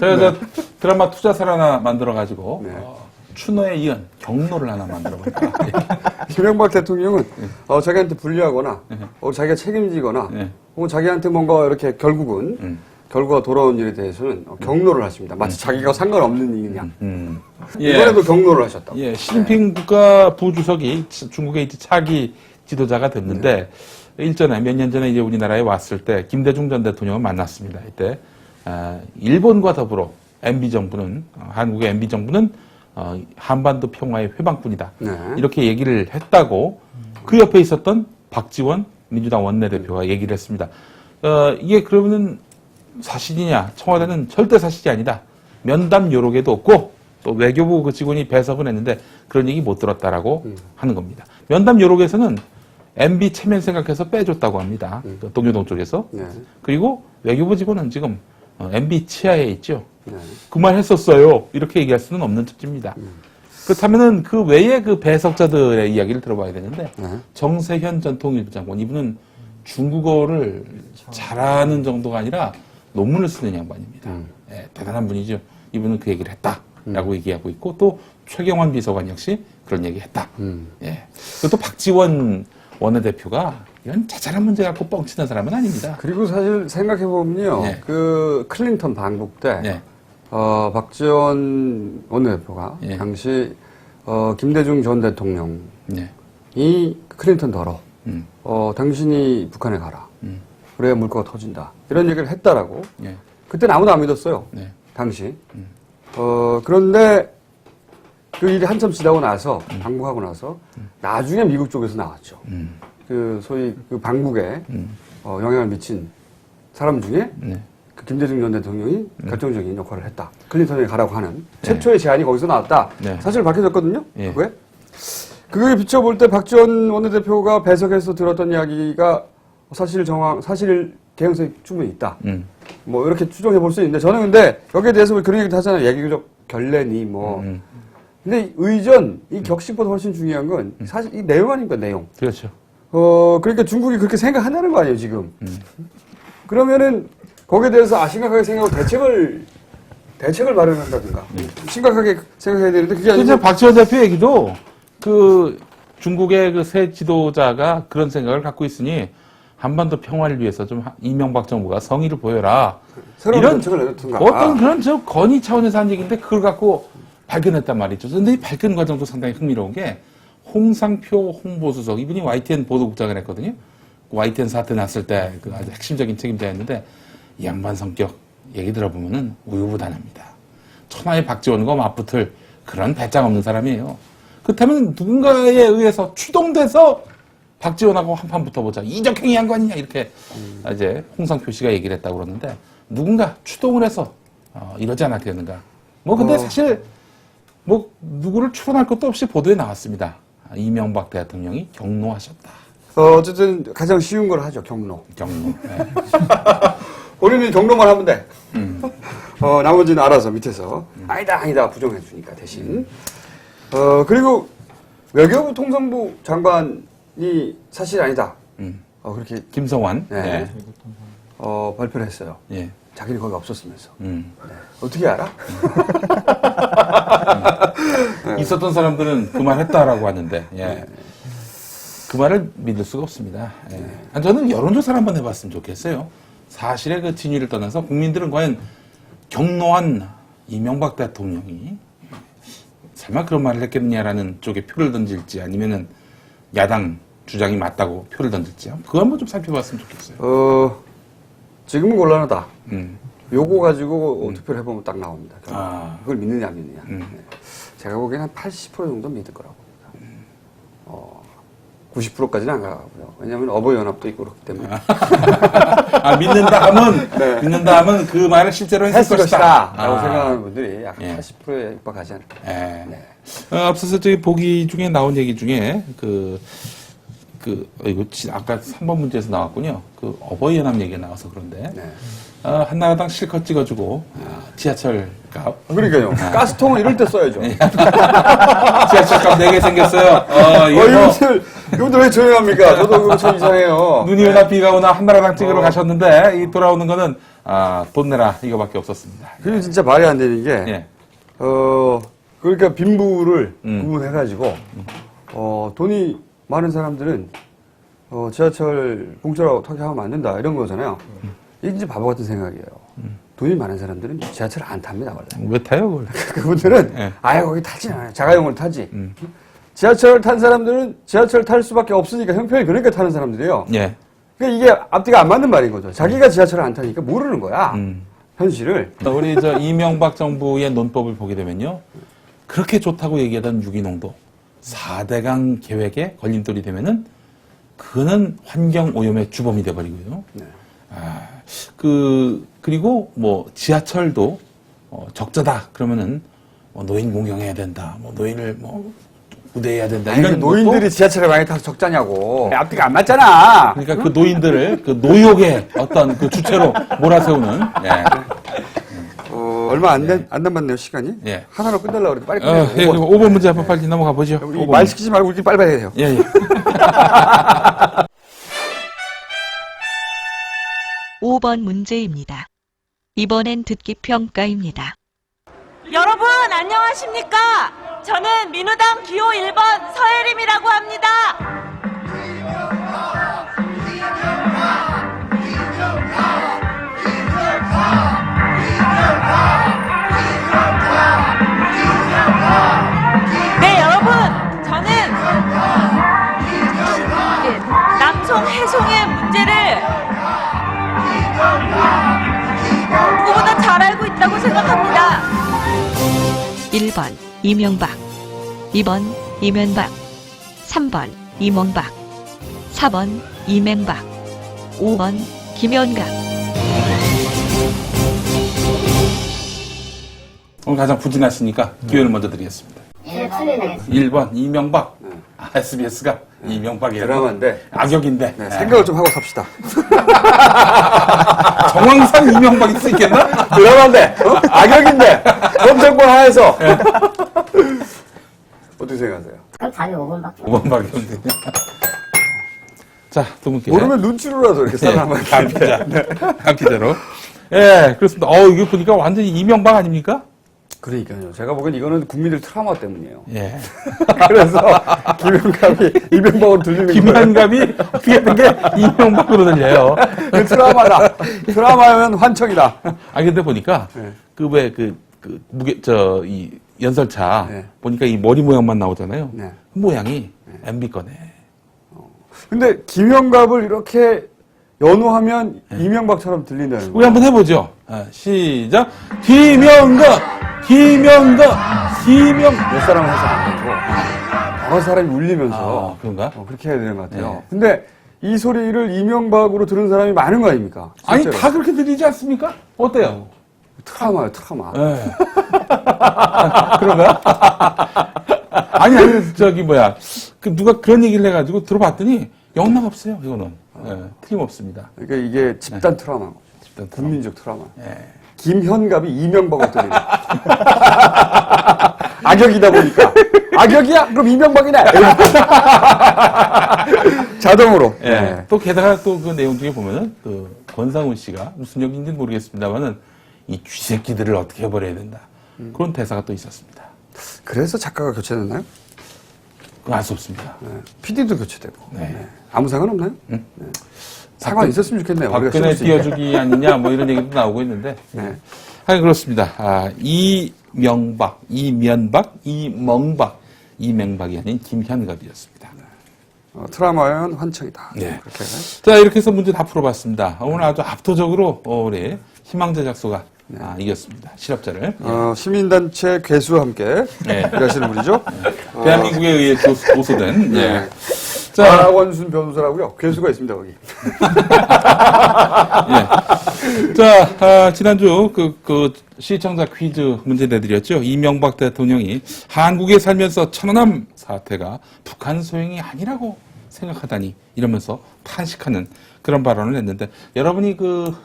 제가 저 드라마 투자사를 하나 만들어가지고, 네. 추노에 이은 경로를 하나 만들어볼까. 이명박 대통령은 자기한테 불리하거나 자기가 책임지거나 네. 혹은 자기한테 뭔가 이렇게 결국은 결과가 돌아온 일에 대해서는 경로를 하십니다. 마치 자기가 상관없는 일이냐. 예. 이번에도 경로를 하셨다. 예, 시진핑 국가 부주석이 중국의 이제 차기 지도자가 됐는데 일전에 몇 년 전에 이제 우리나라에 왔을 때 김대중 전 대통령을 만났습니다. 이때 일본과 더불어 MB 정부는 한국의 MB 정부는 한반도 평화의 회방꾼이다. 네. 이렇게 얘기를 했다고 그 옆에 있었던 박지원 민주당 원내대표가 얘기를 했습니다. 이게 그러면은 사실이냐? 청와대는 절대 사실이 아니다. 면담 요록에도 없고 또 외교부 그 직원이 배석은 했는데 그런 얘기 못 들었다라고 하는 겁니다. 면담 요록에서는 MB 체면 생각해서 빼줬다고 합니다. 그 동교동 쪽에서. 네. 그리고 외교부 직원은 지금 MB 치하에 있죠. 네. 그 말 했었어요. 이렇게 얘기할 수는 없는 특집입니다. 그렇다면은 그 외에 그 배석자들의 이야기를 들어봐야 되는데 네. 정세현 전 통일부 장관 이분은 중국어를 잘하는 정도가 아니라 논문을 쓰는 양반입니다. 예, 대단한 분이죠. 이분은 그 얘기를 했다라고 얘기하고 있고 또 최경환 비서관 역시 그런 얘기했다. 예. 그리고 또 박지원 원내대표가 이런 자잘한 문제 갖고 뻥치는 사람은 아닙니다. 그리고 사실 생각해보면요. 네. 그 클린턴 방북 때 네. 박지원 원내대표가 네. 당시 김대중 전 대통령이 네. 클린턴 더러 당신이 북한에 가라. 그래야 물꼬가 터진다. 이런 얘기를 했다라고. 네. 그때는 아무도 안 믿었어요. 네. 당시. 그런데 그 일이 한참 지나고 나서, 방북하고 나서, 나중에 미국 쪽에서 나왔죠. 그 소위 그 방북에 영향을 미친 사람 중에 네. 그 김대중 전 대통령이 결정적인 역할을 했다. 클린턴에 가라고 하는 최초의 제안이 거기서 나왔다. 네. 사실 밝혀졌거든요. 예. 그거에 비춰볼 때 박지원 원내대표가 배석해서 들었던 이야기가 사실 개연성이 충분히 있다. 뭐 이렇게 추정해 볼 수 있는데 저는 근데 여기에 대해서 그런 얘기도 하잖아요. 예기적 결례니 뭐. 근데 이 격식보다 훨씬 중요한 건 사실 이 내용 아닙니까, 내용. 그렇죠. 그러니까 중국이 그렇게 생각한다는 거 아니에요, 지금. 그러면은 거기에 대해서 심각하게 생각하고 대책을 마련한다든가. 심각하게 생각해야 되는데 그게 진짜 아니고. 박지원 대표 얘기도 그 중국의 그 새 지도자가 그런 생각을 갖고 있으니 한반도 평화를 위해서 좀 이명박 정부가 성의를 보여라. 새로운 이런 정책을 내놓든가. 어떤 그런 저 건의 차원에서 한 얘기인데 그걸 갖고 발견했단 말이죠. 그런데 이 발견 과정도 상당히 흥미로운 게 홍상표 홍보수석 이분이 YTN 보도국장을 했거든요. YTN 사태 났을 때 그 아주 핵심적인 책임자였는데 이 양반 성격 얘기 들어보면은 우유부단합니다. 천하의 박지원과 맞붙을 그런 배짱 없는 사람이에요. 그렇다면 누군가에 의해서 추동돼서 박지원하고 한판 붙어보자. 이적행위 한 거 아니냐 이렇게 이제 홍상표 씨가 얘기를 했다고 그러는데 누군가 추동을 해서 이러지 않았겠는가. 뭐 근데 사실 뭐 누구를 추론할 것도 없이 보도에 나왔습니다. 이명박 대통령이 경로하셨다. 어쨌든 가장 쉬운 걸 하죠, 경로. 경로. 예. 본인은 경로만 하면 돼. 나머지는 알아서 밑에서 아니다 부정해 주니까 대신. 그리고 외교부 통상부 장관이 사실 아니다. 그렇게 김성환. 네. 발표를 했어요. 예. 자기는 거기 없었으면서. 네. 어떻게 알아? 있었던 사람들은 그 말 했다라고 하는데, 예. 그 말을 믿을 수가 없습니다. 예. 저는 여론조사를 한번 해봤으면 좋겠어요. 사실의 그 진위를 떠나서 국민들은 과연 경로한 이명박 대통령이 설마 그런 말을 했겠냐라는 쪽에 표를 던질지 아니면은 야당 주장이 맞다고 표를 던질지 그거 한번 좀 살펴봤으면 좋겠어요. 지금은 곤란하다. 음. 요거 가지고 투표를 해보면 딱 나옵니다. 그걸 믿느냐 안 믿느냐. 네. 제가 보기에는 한 80% 정도 믿을 거라고 봅니다. 90%까지는 안 가고요. 왜냐하면 어버이연합도 있고 그렇기 때문에. 믿는다 하면 그 말을 실제로 했을 것이다. 라고 생각하는 분들이 약 80%에 육박하지 않을까. 네. 앞서서 저희 보기 중에 나온 얘기 중에 이거 아까 3번 문제에서 나왔군요. 그 어버이연합 얘기가 나와서 그런데. 네. 한나라당 실컷 찍어주고 지하철 값. 그러니까요. 가스통은 이럴 때 써야죠. 지하철 값 4개 생겼어요. 이분들 왜 조용합니까? 저도 그거 참 이상해요. 눈이 오나 비가 오나 한나라당 찍으러 가셨는데 돌아오는 거는 돈 내라 이거밖에 없었습니다. 그리고 진짜 말이 안 되는 게 예. 그러니까 빈부를 구분해가지고 돈이 많은 사람들은 지하철 공짜로 타게 하면 안 된다 이런 거잖아요. 이게 이제 바보 같은 생각이에요. 돈이 많은 사람들은 지하철을 안 탑니다, 원래. 왜 타요, 그걸? 그분들은, 예. 거기 타지 않아요. 자가용을 타지. 지하철 탄 사람들은 지하철 탈 수밖에 없으니까, 형편이 그러니까 타는 사람들이에요. 예. 그러니까 이게 앞뒤가 안 맞는 말인 거죠. 자기가 지하철을 안 타니까 모르는 거야. 현실을. 우리 이명박 정부의 논법을 보게 되면요. 그렇게 좋다고 얘기하던 유기농도 4대강 계획에 걸림돌이 되면은 그거는 환경 오염의 주범이 돼버리고요. 네. 그리고 지하철도 적자다 그러면은 노인 공경해야 된다. 노인을 우대해야 된다. 이런 노인들이 지하철에 많이 타서 적자냐고. 앞뒤가 안 맞잖아. 그러니까 그 노인들을 그 노역의 어떤 그 주체로 몰아세우는. 예. 얼마 안 남았네요, 시간이. 예. 하나로 끝내려고 그래도 빨리 끝내요. 5번 문제 한번 빨리 넘어가 보죠. 말 시키지 말고 이렇게 빨리빨리 해요. 예. 5번 문제입니다. 이번엔 듣기 평가입니다. 여러분 안녕하십니까? 저는 민우당 기호 1번 서혜림이라고 합니다. 네 여러분 저는 남송 해송의 문제를 누구보다 잘 알고 있다고 생각합니다. 1번 이명박, 2번 이명박, 3번 이명박, 4번 이명박, 5번 김연각. 오늘 가장 부진하시니까 기회를 먼저 드리겠습니다. 1번 이명박. SBS가 이명박이에요. 드라마인데. 악역인데. 네, 생각을 좀 하고 삽시다. 정황상 이명박일 수 있겠나? 드라마인데. 악역인데. 검색권 하에서. 어떻게 생각하세요? 그럼 답이 5번밖에 5번밖에 없네요. 자, 두 분께. 모르면 눈치로라도 이렇게 사람을. 각 기자로. 예, 그렇습니다. 이거 보니까 완전히 이명박 아닙니까? 그러니까요. 제가 보기엔 이거는 국민들 트라우마 때문이에요. 예. 그래서 김영감이 이명박으로 들리는 거예요. 김한감이 어떻게 된 게 이명박으로 들려요. 그 트라우마다. 트라우마면 환청이다. 근데 보니까, 네. 이 연설차, 네. 보니까 이 머리 모양만 나오잖아요. 네. 그 모양이 MB 거네. 근데 김영갑을 이렇게 연호하면 이명박처럼 들린다는 우리 거예요. 한번 해보죠. 시작. 김영갑! 몇 사람을 해서 안 되고 여러 사람이 울리면서 그런가? 그렇게 해야 되는 것 같아요. 네. 근데 이 소리를 이명박으로 들은 사람이 많은 거 아닙니까? 아니, 실제로. 다 그렇게 들리지 않습니까? 어때요? 트라우마예요, 트라우마. 네. 그런가? 아니, 누가 그런 얘기를 해가지고 들어봤더니 영락 없어요, 이거는. 예, 틀림없습니다. 그러니까 이게 집단 트라우마, 집단 트라우마. 국민적 트라우마. 예. 김현갑이 이명박을 때리네. 악역이다 보니까. 악역이야? 그럼 이명박이네. 자동으로. 예. 네. 또 게다가 또 그 내용 중에 보면은 그 권상우 씨가 무슨 역인지는 모르겠습니다만은 이 쥐새끼들을 어떻게 해버려야 된다. 그런 대사가 또 있었습니다. 그래서 작가가 교체됐나요? 그건 알 수 없습니다. PD도 교체되고. 네. 네. 아무 상관 없나요? 네. 상관 있었으면 좋겠네요. 우리가 박근혜 씹었으니까. 띄워주기 아니냐 뭐 이런 얘기도 나오고 있는데. 네. 하여간 그렇습니다. 이명박, 이면박, 이멍박, 이맹박이 아닌 김현갑이었습니다. 트라우마는 환청이다. 네. 그렇게. 자, 이렇게 해서 문제 다 풀어봤습니다. 오늘 아주 압도적으로 우리 희망제작소가 이겼습니다. 실업자를. 시민단체 괴수와 함께 네. 일하시는 분이죠. 대한민국에 의해 고소된. 예. 자, 자, 박원순 변호사라고요. 괴수가 있습니다, 거기. 예. 자, 지난주 그 시청자 퀴즈 문제 내드렸죠. 이명박 대통령이 한국에 살면서 천안함 사태가 북한 소행이 아니라고 생각하다니 이러면서 탄식하는 그런 발언을 했는데 여러분이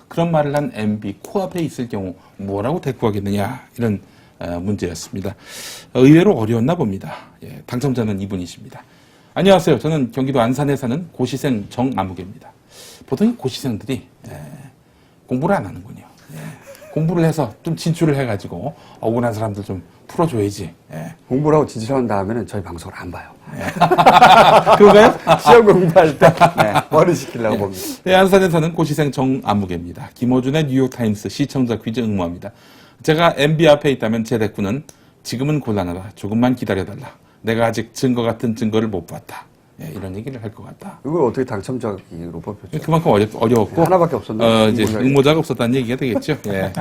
그런 말을 한 MB 코앞에 있을 경우 뭐라고 대꾸하겠느냐 이런 문제였습니다. 의외로 어려웠나 봅니다. 예, 당첨자는 이분이십니다. 안녕하세요. 저는 경기도 안산에 사는 고시생 정아무개입니다. 보통 이 고시생들이 공부를 안 하는군요. 공부를 해서 좀 진출을 해가지고 억울한 사람들 좀 풀어줘야지. 공부를 하고 진출한 다음에는 저희 방송을 안 봐요. 그런가요? 시험 공부할 때 머리 시키려고 봅니다. 네, 안산에 사는 고시생 정아무개입니다. 김호준의 뉴욕타임스 시청자 퀴즈 응모합니다. 제가 MB 앞에 있다면 제 대꾸는 지금은 곤란하다. 조금만 기다려달라. 내가 아직 증거 같은 증거를 못 봤다. 이런 얘기를 할 것 같다. 이걸 어떻게 당첨자로 뽑혔죠? 그만큼 어려웠고. 하나밖에 없었나? 이제 응모자가 없었다는 얘기가 되겠죠. 예.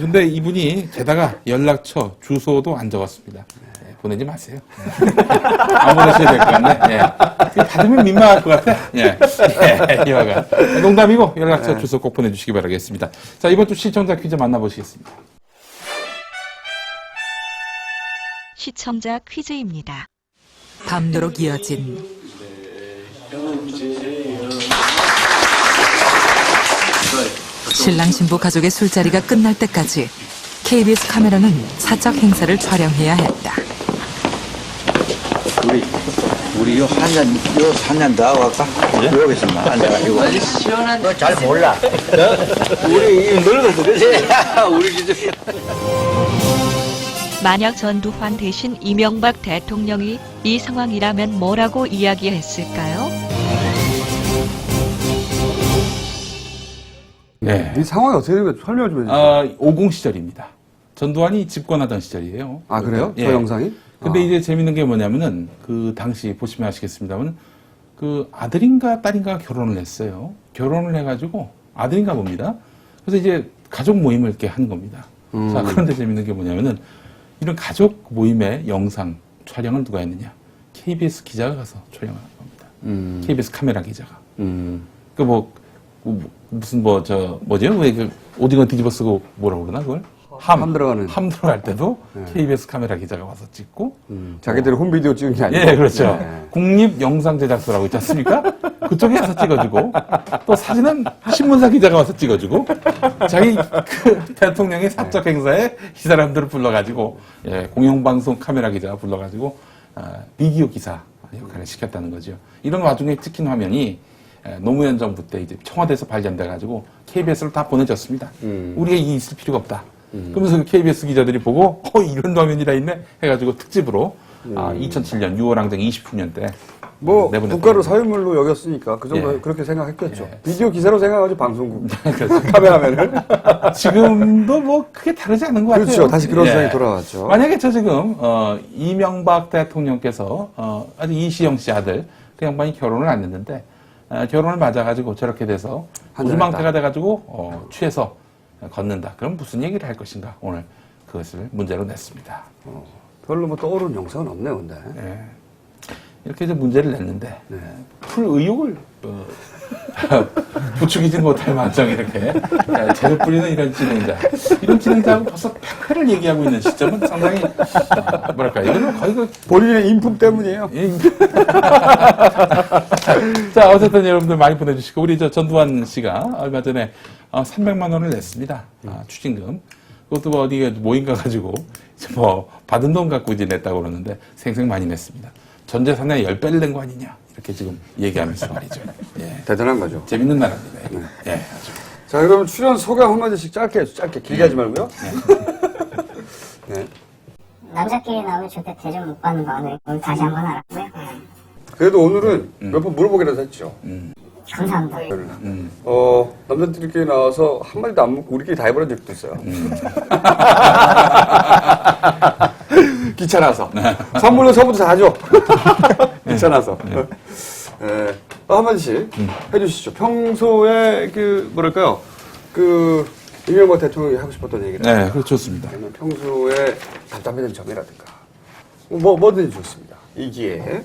근데 이분이 게다가 연락처, 주소도 안 적었습니다. 보내지 마세요. 안 보내셔야 될 것 같네. 예. 받으면 민망할 것 같아. 예. 이와가. 농담이고 연락처, 주소 꼭 보내주시기 바라겠습니다. 자, 이번 주 시청자 퀴즈 만나보시겠습니다. 시청자 퀴즈입니다. 밤도록 이어진 신랑 신부 가족의 술자리가 끝날 때까지 KBS 카메라는 사적 행사를 촬영해야 했다. 우리 요 한잔 더 하고 갈까? 여기서만 앉아가지고. 아니, 시원한 거 잘 몰라. 우리 늙어서 그래. 우리 기준. 만약 전두환 대신 이명박 대통령이 이 상황이라면 뭐라고 이야기했을까요? 네. 이 상황이 어떻게 되는지 설명 좀 해주세요. 50 시절입니다. 전두환이 집권하던 시절이에요. 아, 그래요? 예. 저 영상이? 근데 이제 재밌는 게 뭐냐면은 그 당시 보시면 아시겠습니다만 그 아들인가 딸인가 결혼을 했어요. 결혼을 해가지고 아들인가 봅니다. 그래서 이제 가족 모임을 이렇게 한 겁니다. 자, 그런데 재밌는 게 뭐냐면은 이런 가족 모임의 영상 촬영을 누가 했느냐? KBS 기자가 가서 촬영을 한 겁니다. KBS 카메라 기자가. 무슨 뭐죠? 왜 그 오징어 뒤집어 쓰고 뭐라 그러나 그걸? 함 들어가는. 함 들어갈 때도 KBS 카메라 기자가 와서 찍고. 자기들이 홈비디오 찍은 게 아니고. 예, 그렇죠. 네. 국립영상제작소라고 있지 않습니까? 그쪽에 와서 찍어주고, 또 사진은 신문사 기자가 와서 찍어주고, 자기 그 대통령의 사적 행사에 이 사람들을 불러가지고, 공영방송 카메라 기자가 불러가지고, 비디오 기사 역할을 시켰다는 거죠. 이런 와중에 찍힌 화면이 노무현 정부 때 이제 청와대에서 발견돼가지고 KBS로 다 보내졌습니다. 우리가 이 있을 필요가 없다. 그러면서 KBS 기자들이 보고 이런 화면이라 있네 해가지고 특집으로 2007년 6월 항쟁 20주년 때 뭐 내보냈던 국가를 겁니다. 사회물로 여겼으니까 그 정도 예. 그렇게 생각했겠죠. 예. 비디오 기사로 생각하지 방송국 그렇죠. 카메라맨을. 지금도 뭐 크게 다르지 않은 것 같아요. 그렇죠. 다시 그런 예. 세상이 돌아왔죠. 만약에 저 지금 이명박 대통령께서 아주 이시영 씨 아들 그 양반이 결혼을 안 했는데 결혼을 맞아가지고 저렇게 돼서 우주망태가 돼가지고 취해서 걷는다. 그럼 무슨 얘기를 할 것인가? 오늘 그것을 문제로 냈습니다. 별로 뭐 떠오르는 영상은 없네요, 근데. 예. 이렇게 좀 문제를 냈는데 풀 의혹을 부추기지 못할 만큼 이렇게 재를 뿌리는 이런 진행자하고 벌써 100회를 얘기하고 있는 시점은 상당히 뭐랄까 이거는 거의 그 본인의 인품 때문이에요. 자, 어쨌든 여러분들 많이 보내주시고, 우리 전두환 씨가 얼마 전에 300만 원을 냈습니다. 추징금. 그것도 뭐 어디 모임 가가지고, 뭐, 받은 돈 갖고 이제 냈다고 그러는데, 생생 많이 냈습니다. 전 재산의 10배를 낸 거 아니냐. 이렇게 지금 얘기하면서 말이죠. 예. 대단한 거죠. 재밌는 나라입니다. 예, 아주. 자, 그러면 출연 소감 한마디씩 짧게 길게 하지 말고요. 네. 남자끼리 나오면 절대 대접 못 받는 거 오늘 다시 한번 알았고요. 그래도 오늘은 몇 번 물어보기라도 했죠. 감사합니다. 남자들끼리 나와서 한마디도 안 묻고 우리끼리 다 해버린 적도 있어요. 귀찮아서. 선물로 서부터 다 줘. 귀찮아서. 네. 한마디씩 해주시죠. 평소에 뭐랄까요. 이명박 대통령이 하고 싶었던 얘기를. 네, 그렇죠. 좋습니다. 아니면 평소에 답답했던 점이라든가. 뭐든지 좋습니다. 이 기회에.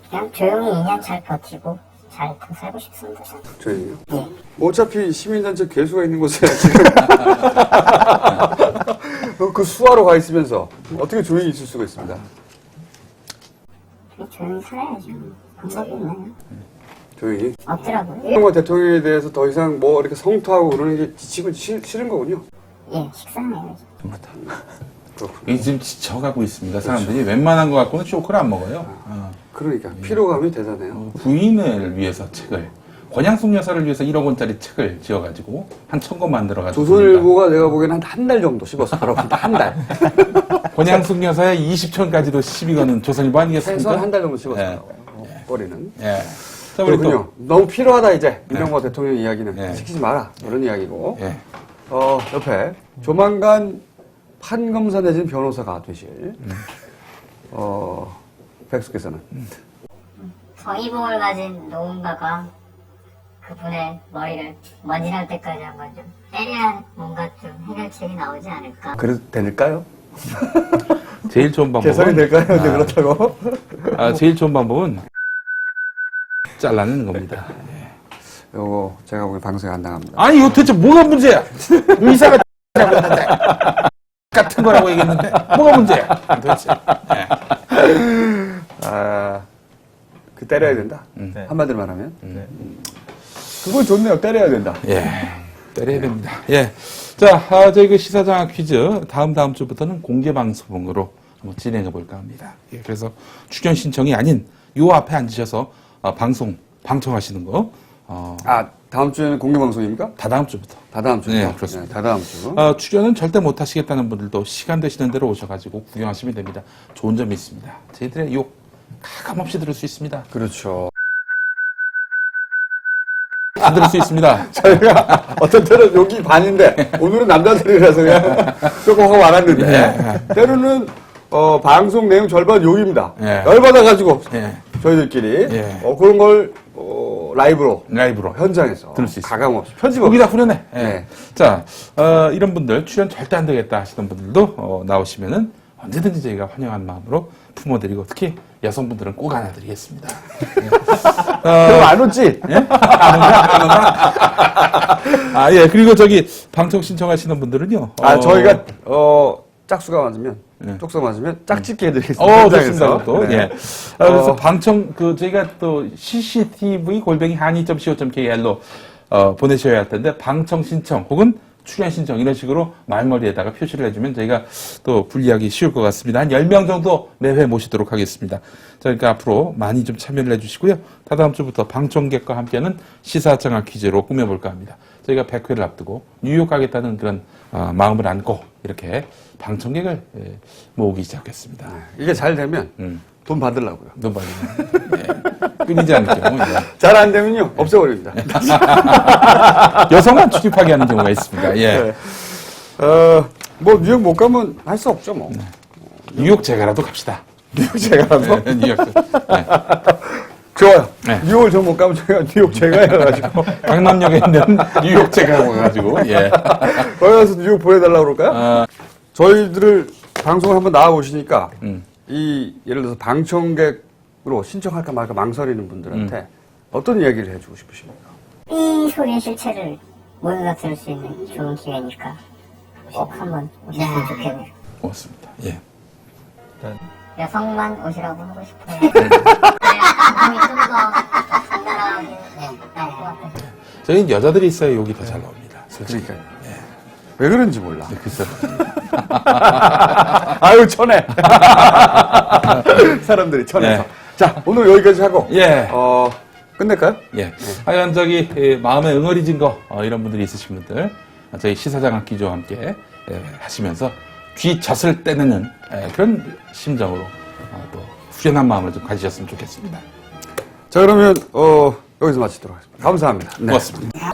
그냥 조용히 2년 잘 버티고 잘 살고 싶습니다. 저희요? 예. 어차피 시민단체 괴수가 있는 곳에 지금 그 수하러 가 있으면서 어떻게 조용히 있을 수가 있습니다. 조용히 살아야죠. 방법이 있나요? 조용히. 없더라고요. 이명박 대통령에 대해서 더 이상 뭐 이렇게 성토하고 그러는 게 지치고 싫은 거군요. 예, 식상해요. 이게 지금 지쳐가고 있습니다. 사람들이 웬만한 거 갖고는 쇼크를 안 먹어요. 그러니까 피로감이 대단해요. 부인을 위해서 책을, 권양숙 여사를 위해서 1억 원짜리 책을 지어가지고 한 1000권 만들어가지고. 조선일보가 내가 보기에는 한 달 정도 씹었어. 바로 한 달. 권양숙 여사의 20천까지도 시비 거는 조선일보 아니겠습니까? 최소한 한 달 정도 씹었어요. 예. 꼬리는. 예. 자, 우리 그렇군요. 또. 너무 필요하다 이제. 이명박 대통령 이야기는. 네. 시키지 마라. 이런 이야기고. 예. 옆에 조만간 판검사 내지는 변호사가 되실 백수께서는 성의봉을 가진 노은가가 그분의 머리를 먼지 날 때까지 한번 좀 때려야 뭔가 좀 해결책이 나오지 않을까. 그래도 될까요? 제일 좋은 방법은. 개선이 될까요? 근데 그렇다고? 제일 좋은 방법은 잘라내는 겁니다. 요거 제가 보기 방송에 안 당합니다. 아니, 이거 대체 뭐가 문제야? 의사가 라고 했는데. 같은 거라고 얘기했는데. 뭐가 문제야? 도대체. 예. 그 때려야 된다. 한마디로 말하면. 그건 좋네요. 때려야 된다. 예. 때려야 됩니다. 예. 자, 저희 그 시사장학 퀴즈 다음 주부터는 공개 방송으로 한번 진행해 볼까 합니다. 예, 그래서 출연 신청이 아닌 요 앞에 앉으셔서 방청하시는 거. 다음 주에는 공개 방송입니까? 다다음 주부터. 다다음 주죠. 네, 그렇습니다. 다다음 주. 출연은 절대 못 하시겠다는 분들도 시간 되시는 대로 오셔가지고 구경하시면 됩니다. 좋은 점이 있습니다. 저희들의 욕 가감없이 들을 수 있습니다. 그렇죠. 다 들을 수 있습니다. 저희가 어떤 때는 욕이 반인데 오늘은 남자들이라서 그냥 조금 하고 말았는데 때로는 방송 내용 절반 욕입니다. 예. 열받아가지고 예. 저희들끼리 예. 그런 걸 라이브로 들을 현장에서 수 있습니다. 가감 없이 편집 거기다 없이. 후련해. 예. 네. 자, 이런 분들 출연 절대 안 되겠다 하시는 분들도 나오시면은 언제든지 저희가 환영한 마음으로 품어드리고 특히 여성분들은 꼭 안아드리겠습니다. 그럼 안 웃지? 예? 예. 그리고 방청 신청하시는 분들은요. 저희가 짝수가 맞으면 쪽수가 맞으면 짝짓기 해드리겠습니다. 좋습니다. 또. 네. 예. 그래서 방청 저희가 또 CCTV 한이.co.kr로 보내셔야 할 텐데 방청 신청 혹은 출연 신청 이런 식으로 말머리에다가 표시를 해주면 저희가 또 분리하기 쉬울 것 같습니다. 한 10명 정도 매회 모시도록 하겠습니다. 그러니까 앞으로 많이 좀 참여를 해주시고요. 다다음 주부터 방청객과 함께하는 시사장학 퀴즈로 꾸며볼까 합니다. 저희가 100회를 앞두고 뉴욕 가겠다는 그런 마음을 안고 이렇게 방청객을 모으기 시작했습니다. 이게 잘 되면 돈 받으려고요. 돈 받으면 끊이지 않을 경우 잘 안 되면요 없애버립니다. 여성만 출입하게 하는 경우가 있습니다. 예. 네. 뭐 뉴욕 못 가면 할 수 없죠 뭐. 뉴욕 제가라도 갑시다. 뉴욕 제가라도? 네, 뉴욕. 네. 좋아요. 네. 뉴욕을 저 못 가면 저희가 뉴욕 제가 해가지고 강남역에 있는 뉴욕 제가 가가지고 예. 거기 가서 뉴욕 보내달라고 그럴까요? 저희들을 방송을 한번 나와 보시니까 예를 들어서 방청객 자격으로 신청할까 말까 망설이는 분들한테 어떤 이야기를 해주고 싶으십니까? 이 소리의 실체를 모두가 들을 수 있는 좋은 기회니까 꼭 한번 오셨으면 좋겠네요. 고맙습니다. 예. 여성만 오시라고 하고 싶어요. 감이 좀더 상당하게 저희는 여자들이 있어야 욕이 더 잘 나옵니다. 솔직히. 그러니까요. 왜 그런지 몰라. 글쎄. 아유, 천해. 사람들이 천해서. 네. 자, 오늘 여기까지 하고. 예. 끝낼까요? 예. 하여간 마음에 응어리진 거, 이런 분들이 있으신 분들, 저희 시사장학 기조와 함께 하시면서 귀 젖을 떼내는 그런 심정으로 또 후련한 마음을 좀 가지셨으면 좋겠습니다. 자, 그러면, 여기서 마치도록 하겠습니다. 감사합니다. 네. 고맙습니다.